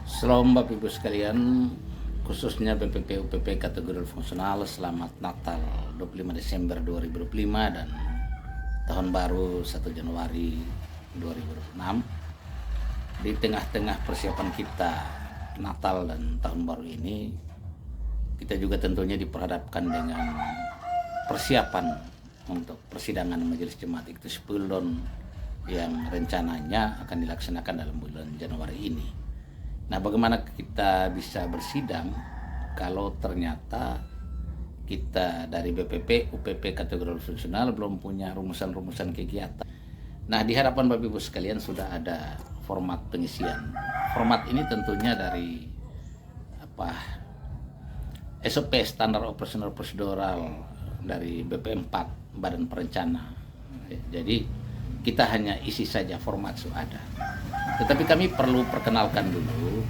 Shalom Bapak Ibu sekalian, khususnya BPP UPP kategori fungsional, selamat Natal 25 Desember 2025 dan Tahun Baru 1 Januari 2026. Di tengah-tengah persiapan kita Natal dan Tahun Baru ini, kita juga tentunya diperhadapkan dengan persiapan untuk persidangan Majelis Jemaat Iktus Puldon yang rencananya akan dilaksanakan dalam bulan Januari ini. Nah, bagaimana kita bisa bersidang kalau ternyata kita dari BPP, UPP kategori fungsional belum punya rumusan-rumusan kegiatan. Nah, di hadapan Bapak Ibu sekalian sudah ada format pengisian. Format ini tentunya dari SOP standar operasional prosedural dari BP4 Badan Perencana. Jadi kita hanya isi saja, format sudah ada. Tetapi kami perlu perkenalkan dulu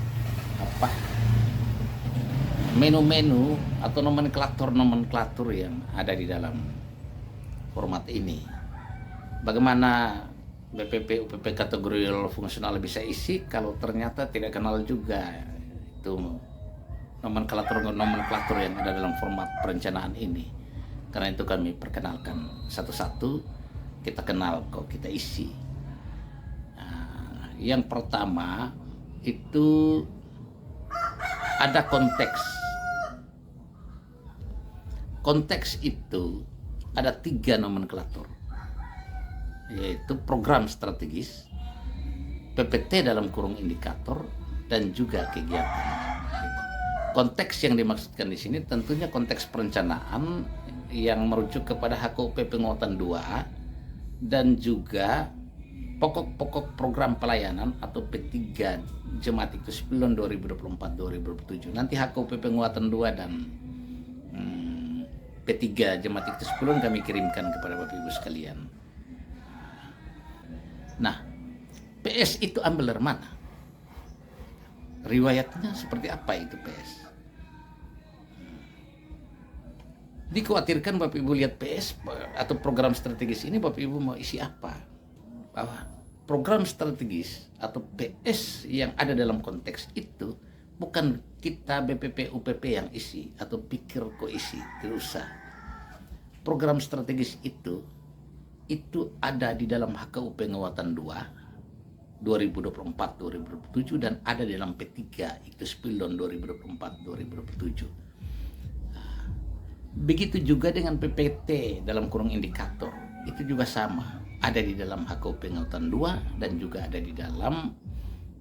menu-menu atau nomenklatur yang ada di dalam format ini. Bagaimana BPP UPP kategori fungsional bisa isi kalau ternyata tidak kenal juga itu nomenklatur yang ada dalam format perencanaan ini. Karena itu kami perkenalkan satu-satu, kita kenal kok kita isi. Yang pertama itu ada konteks. Konteks itu ada 3 nomenklatur, yaitu program strategis, PPT dalam kurung indikator, dan juga kegiatan. Konteks yang dimaksudkan di sini tentunya konteks perencanaan yang merujuk kepada HKUP penguatan 2 dan juga pokok-pokok program pelayanan atau P3 Jemaat Iktus Puldon 2024-2027. Nanti HKUP penguatan 2 dan P3 Jemaat Iktus Puldon kami kirimkan kepada Bapak Ibu sekalian. Nah, PS itu ambil dari mana? Riwayatnya seperti apa itu PS? Dikhawatirkan Bapak Ibu lihat PS atau program strategis ini, Bapak Ibu mau isi apa? Bahwa program strategis atau PS yang ada dalam konteks itu bukan kita BPP UPP yang isi atau pikir kok isi, tidak usah. Program strategis itu ada di dalam HKUP penguatan 2 2024-2027 dan ada di dalam P3 Iktus Puldon 2024-2027. Begitu juga dengan PPT dalam kurung indikator, itu juga sama, ada di dalam HKUP penguatan 2 dan juga ada di dalam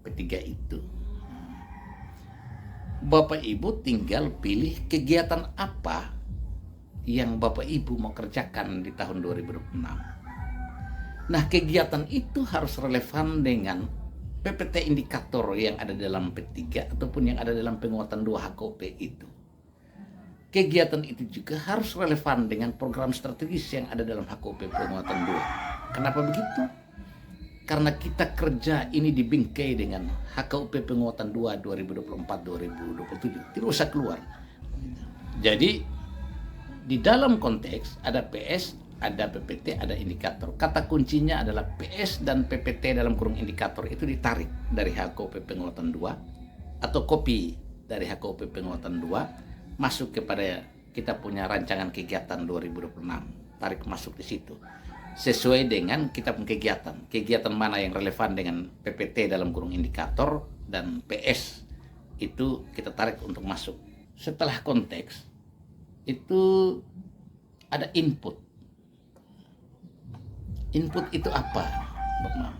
P3 itu. Bapak Ibu tinggal pilih kegiatan apa yang Bapak Ibu mau kerjakan di tahun 2026. Nah, kegiatan itu harus relevan dengan PPT indikator yang ada dalam P3 ataupun yang ada dalam penguatan 2 HKUP itu. Kegiatan itu juga harus relevan dengan program strategis yang ada dalam HKUP penguatan 2. Kenapa begitu? Karena kita kerja ini dibingkai dengan HKUP penguatan 2 2024-2027. Tidak usah keluar. Jadi di dalam konteks ada PS, ada PPT, ada indikator. Kata kuncinya adalah PS dan PPT dalam kurung indikator itu ditarik dari HKUP penguatan 2 atau kopi dari HKUP penguatan 2 masuk kepada kita punya rancangan kegiatan 2026. Tarik masuk di situ. Sesuai dengan kita punya kegiatan mana yang relevan dengan PPT dalam kurung indikator dan PS itu kita tarik untuk masuk. Setelah konteks itu ada input. Input itu apa, Bapak Ma?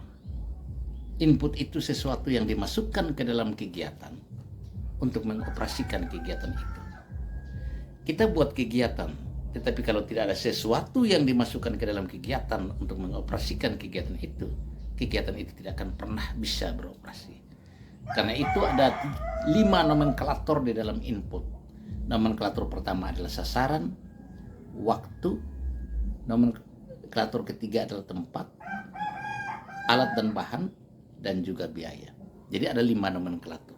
Input itu sesuatu yang dimasukkan ke dalam kegiatan untuk mengoperasikan kegiatan itu. Kita buat kegiatan, tetapi kalau tidak ada sesuatu yang dimasukkan ke dalam kegiatan untuk mengoperasikan kegiatan itu tidak akan pernah bisa beroperasi. Karena itu ada 5 nomenklatur di dalam input. Nomenklatur pertama adalah sasaran, waktu, nomenklatur ketiga adalah tempat, alat dan bahan, dan juga biaya. Jadi ada 5 nomenklatur.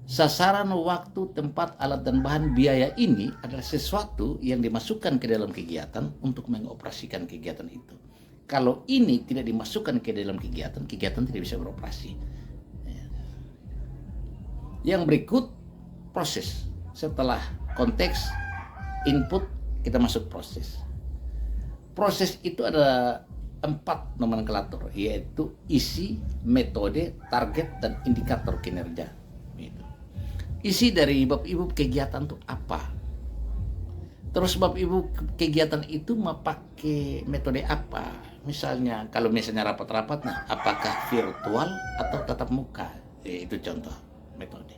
Sasaran, waktu, tempat, alat, dan bahan, biaya ini adalah sesuatu yang dimasukkan ke dalam kegiatan untuk mengoperasikan kegiatan itu. Kalau ini tidak dimasukkan ke dalam kegiatan tidak bisa beroperasi. Yang berikut proses. Setelah konteks, input, kita masuk proses. Proses itu ada 4 nomenklatur, yaitu isi, metode, target, dan indikator kinerja. Isi dari Bapak Ibu kegiatan itu apa? Terus Bapak Ibu kegiatan itu mau pakai metode apa? Misalnya kalau rapat-rapat, nah apakah virtual atau tatap muka? Itu contoh metode.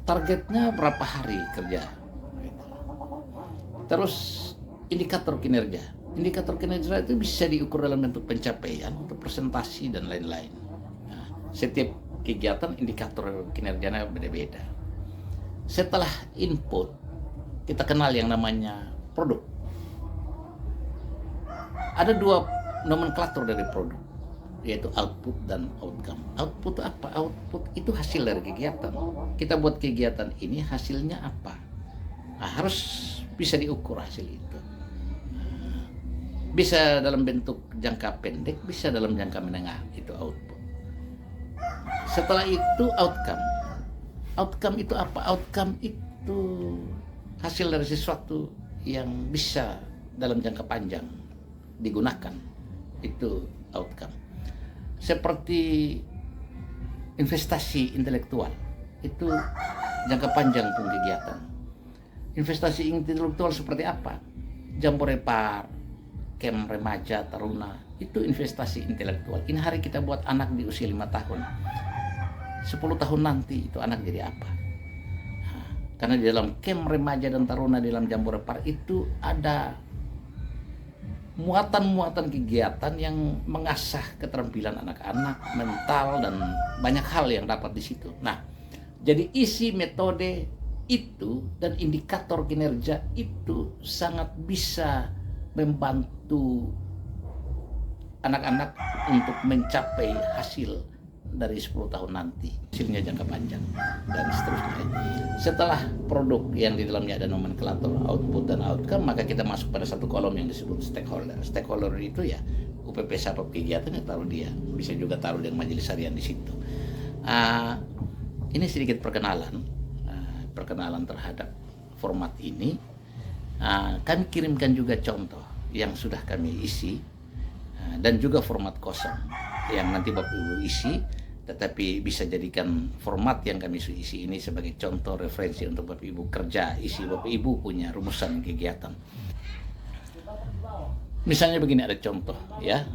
Targetnya berapa hari kerja? Terus indikator kinerja. Indikator kinerja itu bisa diukur dalam bentuk pencapaian, untuk presentasi dan lain-lain. Nah, setiap kegiatan indikator kinerjanya beda-beda. Setelah input, kita kenal yang namanya produk. Ada 2 nomenklatur dari produk, yaitu output dan outcome. Output apa? Output itu hasil dari kegiatan. Kita buat kegiatan ini, hasilnya apa? Nah, harus bisa diukur hasil itu. Bisa dalam bentuk jangka pendek, bisa dalam jangka menengah, itu output. Setelah itu outcome. Outcome itu apa? Outcome itu hasil dari sesuatu yang bisa dalam jangka panjang digunakan. Itu outcome. Seperti investasi intelektual, itu jangka panjang pun kegiatan. Investasi intelektual seperti apa? Jambore Par, Camp Remaja Taruna, itu investasi intelektual. Ini hari kita buat anak di usia 5 tahun. 10 tahun nanti itu anak jadi apa? Nah, karena di dalam Camp Remaja dan Taruna, di dalam Jambore Par itu ada muatan-muatan kegiatan yang mengasah keterampilan anak-anak, mental, dan banyak hal yang dapat di situ. Nah, jadi isi, metode itu dan indikator kinerja itu sangat bisa membantu anak-anak untuk mencapai hasil dari 10 tahun nanti, hasilnya jangka panjang dan seterusnya. Setelah produk yang di dalamnya ada nomenklatur output dan outcome, maka kita masuk pada satu kolom yang disebut stakeholder. Stakeholder itu ya UPP Sapap kegiatannya taruh dia, bisa juga taruh dengan majelis harian di situ. Ini sedikit perkenalan terhadap format ini. Kami kirimkan juga contoh yang sudah kami isi, dan juga format kosong yang nanti Bapak Ibu isi, tetapi bisa jadikan format yang kami isi ini sebagai contoh referensi untuk Bapak Ibu kerja, isi Bapak Ibu punya rumusan kegiatan. Misalnya begini, ada contoh ya,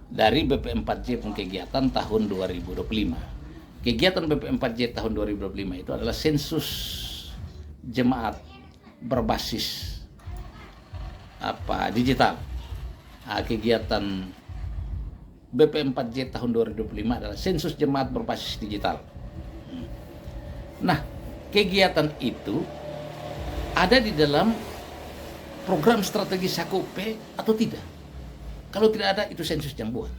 dari BP4J kegiatan tahun 2025. Kegiatan BP4J tahun 2025 itu adalah sensus jemaat berbasis digital. Kegiatan BP4J tahun 2025 adalah sensus jemaat berbasis digital. Nah, kegiatan itu ada di dalam program strategi HKUP atau tidak? Kalau tidak ada, itu sensus yang buat.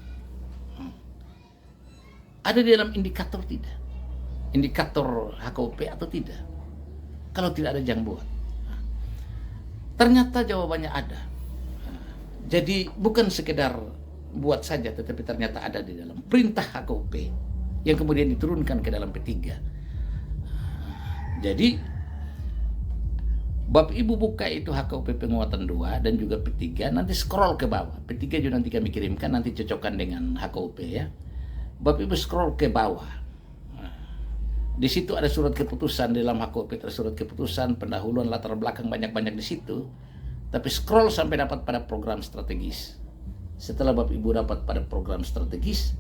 Ada di dalam indikator tidak? Indikator HKUP atau tidak? Kalau tidak ada, yang buat. Ternyata jawabannya ada. Jadi bukan sekedar buat saja, tetapi ternyata ada di dalam perintah HKUP yang kemudian diturunkan ke dalam P3. Jadi Bapak Ibu buka itu HKUP penguatan 2 dan juga P3, nanti scroll ke bawah. P3 juga nanti kami kirimkan, nanti cocokkan dengan HKUP ya. Bapak Ibu scroll ke bawah. Di situ ada surat keputusan, di dalam HKUP ada surat keputusan, pendahuluan, latar belakang, banyak-banyak di situ. Tapi scroll sampai dapat pada program strategis. Setelah Bapak Ibu dapat pada program strategis,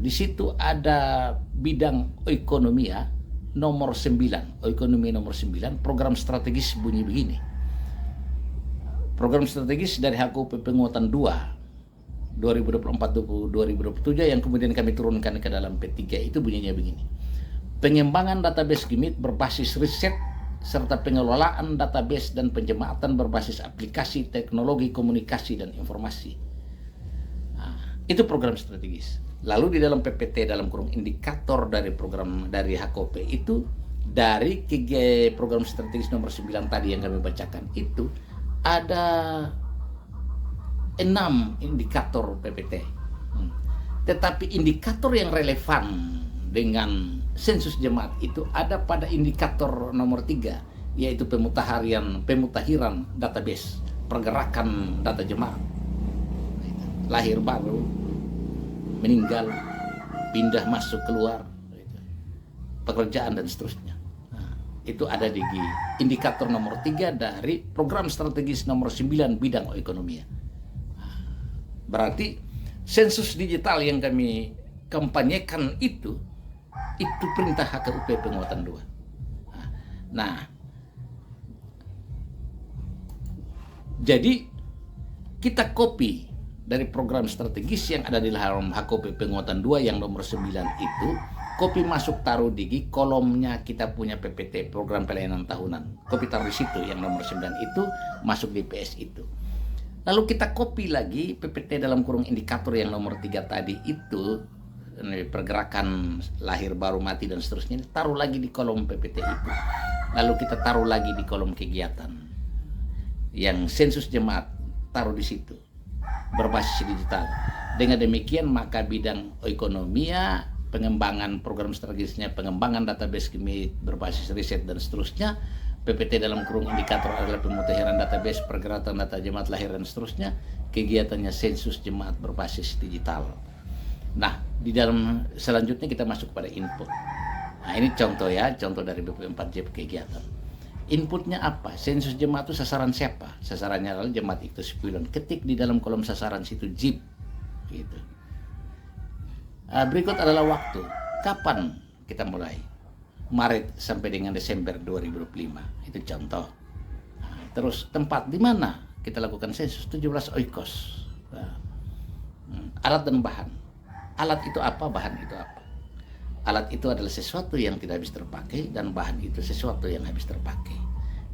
di situ ada bidang ekonomi ya, nomor 9, ekonomi nomor 9, program strategis bunyi begini. Program strategis dari HKUP penguatan 2 2024-2027 yang kemudian kami turunkan ke dalam P3 itu bunyinya begini. Pengembangan database GIMIT berbasis riset serta pengelolaan database dan penjemaatan berbasis aplikasi teknologi komunikasi dan informasi. Itu program strategis. Lalu di dalam PPT dalam kurung indikator dari program dari HKOP itu, dari program strategis nomor 9 tadi yang kami bacakan itu ada 6 indikator PPT. Tetapi indikator yang relevan dengan sensus jemaat itu ada pada indikator nomor 3, yaitu pemutahiran database pergerakan data jemaat, lahir baru, meninggal, pindah masuk keluar, pekerjaan dan seterusnya. Itu ada di indikator nomor 3 dari program strategis nomor 9 bidang ekonomi. Berarti sensus digital yang kami kampanyekan itu perintah HKUP penguatan 2. Nah, jadi kita copy dari program strategis yang ada di dalam HKUP penguatan 2 yang nomor 9 itu, copy masuk taruh di kolomnya kita punya PPT, program pelayanan tahunan. Copy taruh di situ yang nomor 9 itu, masuk di PS itu. Lalu kita copy lagi PPT dalam kurung indikator yang nomor 3 tadi itu, pergerakan lahir baru, mati dan seterusnya, taruh lagi di kolom PPT itu. Lalu kita taruh lagi di kolom kegiatan yang sensus jemaat, taruh di situ berbasis digital. Dengan demikian maka bidang ekonomia, pengembangan program strategisnya, pengembangan database kami berbasis riset dan seterusnya, PPT dalam kurung indikator adalah pemutahiran database pergerakan data jemaat lahir dan seterusnya, kegiatannya sensus jemaat berbasis digital. Nah, di dalam selanjutnya kita masuk pada input. Nah, ini contoh ya, contoh dari BP4J kegiatan. Inputnya apa? Sensus jemaat itu sasaran siapa? Sasarannya adalah jemaat itu 9. Ketik di dalam kolom sasaran situ JIP gitu. Berikut adalah waktu. Kapan kita mulai? Maret sampai dengan Desember 2025. Itu contoh. Terus tempat di mana kita lakukan sensus? 17 oikos. Alat dan bahan. Alat itu apa? Bahan itu apa? Alat itu adalah sesuatu yang tidak habis terpakai dan bahan itu sesuatu yang habis terpakai.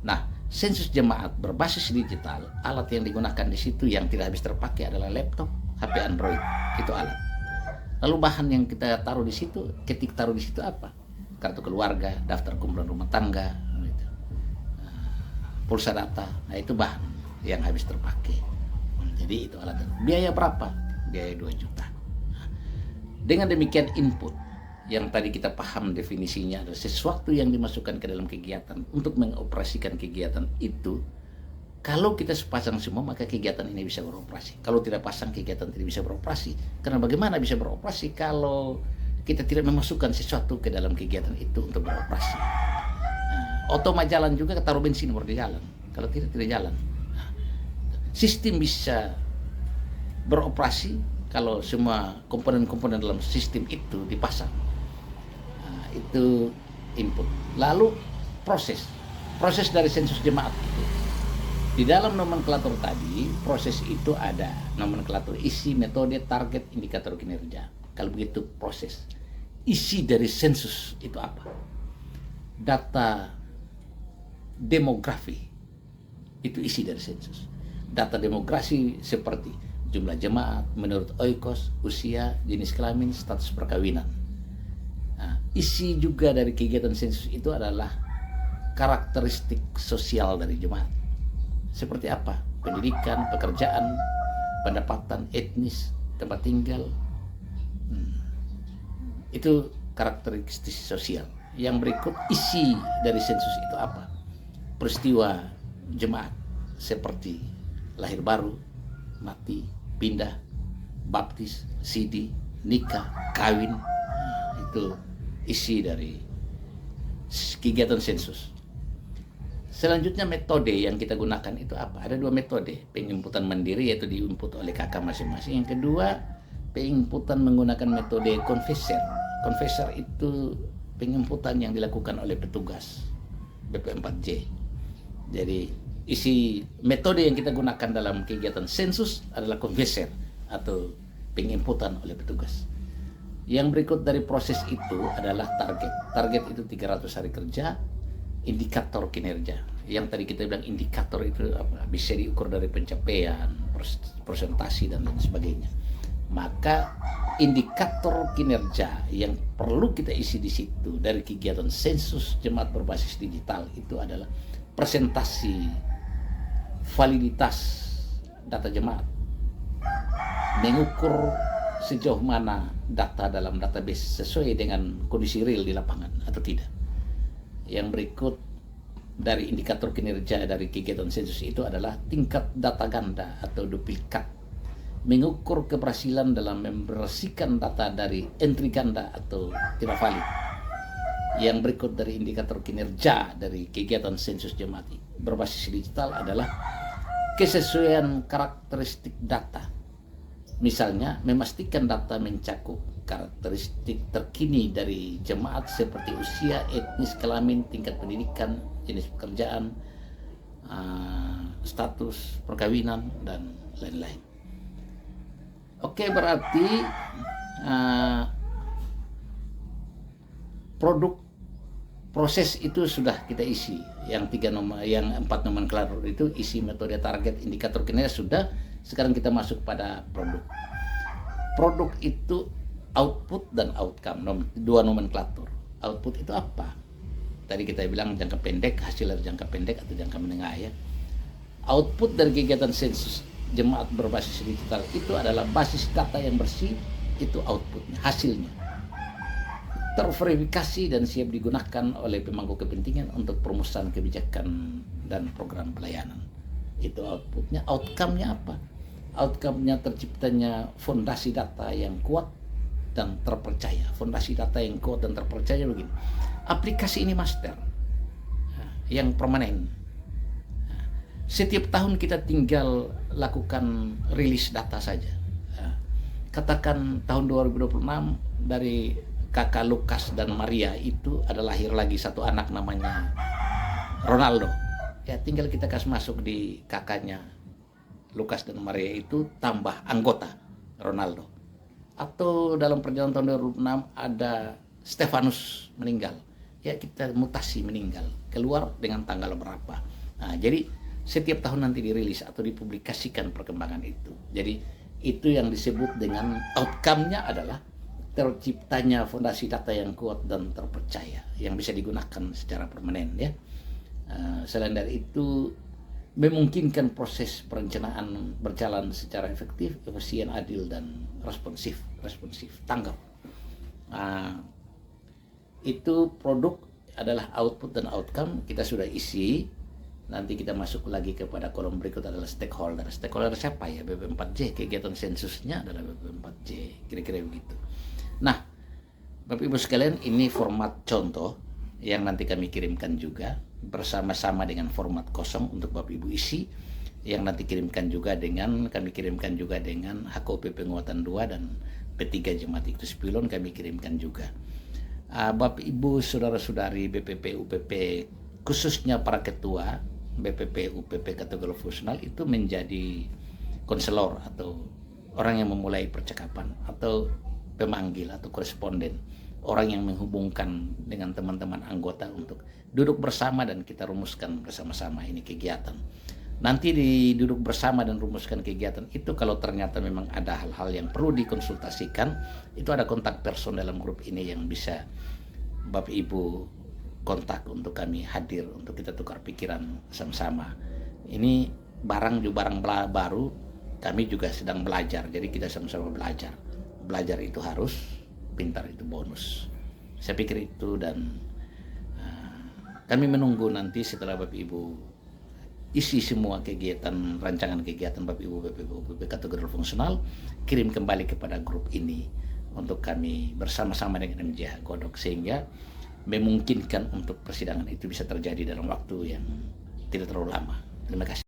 Nah, sensus jemaat berbasis digital, alat yang digunakan di situ yang tidak habis terpakai adalah laptop, HP Android. Itu alat. Lalu bahan yang kita taruh di situ, ketik taruh di situ apa? Kartu keluarga, daftar kumpulan rumah tangga, gitu. Pulsa data. Nah, itu bahan yang habis terpakai. Jadi itu alat. Biaya berapa? Biaya 2 juta. Dengan demikian input yang tadi kita paham definisinya adalah sesuatu yang dimasukkan ke dalam kegiatan untuk mengoperasikan kegiatan itu. Kalau kita sepasang semua maka kegiatan ini bisa beroperasi. Kalau tidak pasang kegiatan tidak bisa beroperasi. Karena bagaimana bisa beroperasi kalau kita tidak memasukkan sesuatu ke dalam kegiatan itu untuk beroperasi. Otoma jalan juga taruh bensin baru dia jalan. Kalau tidak jalan. Sistem bisa beroperasi kalau semua komponen-komponen dalam sistem itu dipasang. Itu input. Lalu proses dari sensus jemaat itu. Di dalam nomenklatur tadi, proses itu ada nomenklatur isi, metode, target, indikator kinerja. Kalau begitu proses. Isi dari sensus itu apa? Data demografi. Itu isi dari sensus. Data demografi seperti jumlah jemaat, menurut oikos, usia, jenis kelamin, status perkawinan. Nah, isi juga dari kegiatan sensus itu adalah karakteristik sosial dari jemaat. Seperti apa? Pendidikan, pekerjaan, pendapatan, etnis, tempat tinggal. Itu karakteristik sosial. Yang berikut isi dari sensus itu apa? Peristiwa jemaat seperti lahir baru, mati, pindah, baptis, sidi, nikah, kawin. Itu isi dari kegiatan sensus. Selanjutnya metode yang kita gunakan itu apa? Ada 2 metode. Penginputan mandiri yaitu diinput oleh kakak masing-masing. Yang kedua, penginputan menggunakan metode confessor. Confessor itu penginputan yang dilakukan oleh petugas BP4J. Jadi isi metode yang kita gunakan dalam kegiatan sensus adalah confessor atau penginputan oleh petugas. Yang berikut dari proses itu adalah target. Target itu 300 hari kerja, indikator kinerja. Yang tadi kita bilang indikator itu apa? Bisa diukur dari pencapaian, presentasi dan lain sebagainya. Maka indikator kinerja yang perlu kita isi di situ dari kegiatan sensus jemaat berbasis digital itu adalah presentasi validitas data jemaat, mengukur sejauh mana data dalam database sesuai dengan kondisi real di lapangan atau tidak. Yang berikut dari indikator kinerja dari kegiatan sensus itu adalah tingkat data ganda atau duplikat, mengukur keberhasilan dalam membersihkan data dari entry ganda atau tidak valid. Yang berikut dari indikator kinerja dari kegiatan sensus jemaat berbasis digital adalah kesesuaian karakteristik data. Misalnya, memastikan data mencakup karakteristik terkini dari jemaat seperti usia, etnis, kelamin, tingkat pendidikan, jenis pekerjaan, status perkawinan, dan lain-lain. Oke, berarti produk proses itu sudah kita isi. Yang 4 nomenklatur itu isi, metode, target, indikator kinerja sudah. Sekarang kita masuk pada produk. Produk itu output dan outcome, 2 nomenklatur. Output itu apa? Tadi kita bilang jangka pendek, hasil dari jangka pendek atau jangka menengah ya. Output dari kegiatan sensus jemaat berbasis digital itu adalah basis data yang bersih, itu outputnya, hasilnya. Terverifikasi dan siap digunakan oleh pemangku kepentingan untuk perumusan kebijakan dan program pelayanan. Itu outputnya. Outcome-nya apa? Outcome-nya terciptanya fondasi data yang kuat dan terpercaya. Fondasi data yang kuat dan terpercaya begini. Aplikasi ini master yang permanen. Setiap tahun kita tinggal lakukan rilis data saja. Katakan tahun 2026 dari kakak Lukas dan Maria itu ada lahir lagi satu anak namanya Ronaldo. Ya tinggal kita kasih masuk di kakaknya Lukas dan Maria itu tambah anggota Ronaldo. Atau dalam perjalanan tahun 2006 ada Stefanus meninggal. Ya kita mutasi meninggal, keluar dengan tanggal berapa. Nah, jadi setiap tahun nanti dirilis atau dipublikasikan perkembangan itu. Jadi itu yang disebut dengan outcome-nya adalah terciptanya fondasi data yang kuat dan terpercaya yang bisa digunakan secara permanen ya. Selain dari itu memungkinkan proses perencanaan berjalan secara efektif, efisien, adil, dan responsif, tanggap. Itu produk adalah output dan outcome kita sudah isi. Nanti kita masuk lagi kepada kolom berikut adalah stakeholder. Stakeholder siapa ya? BP4J, kegiatan sensusnya adalah BP4J, kira-kira begitu. Nah, Bapak Ibu sekalian, ini format contoh yang nanti kami kirimkan juga bersama-sama dengan format kosong untuk Bapak Ibu isi, yang nanti kami kirimkan juga dengan HKUP penguatan 2 dan P3 Jemaat Iktus Pilon kami kirimkan juga. Bapak Ibu saudara-saudari BPP UPP, khususnya para ketua BPP UPP kategori fungsional itu menjadi konselor atau orang yang memulai percakapan atau pemanggil atau koresponden, orang yang menghubungkan dengan teman-teman anggota untuk duduk bersama dan kita rumuskan bersama-sama ini kegiatan. Nanti duduk bersama dan rumuskan kegiatan itu, kalau ternyata memang ada hal-hal yang perlu dikonsultasikan, itu ada kontak person dalam grup ini yang bisa Bapak Ibu kontak untuk kami hadir untuk kita tukar pikiran sama-sama. Ini barang baru, kami juga sedang belajar, jadi kita sama-sama belajar. Belajar itu harus, pintar itu bonus. Saya pikir itu, dan kami menunggu nanti setelah Bapak Ibu isi semua kegiatan, rancangan kegiatan Bapak Ibu BPP kategori fungsional, kirim kembali kepada grup ini untuk kami bersama-sama dengan MJH Godok, sehingga memungkinkan untuk persidangan itu bisa terjadi dalam waktu yang tidak terlalu lama. Terima kasih.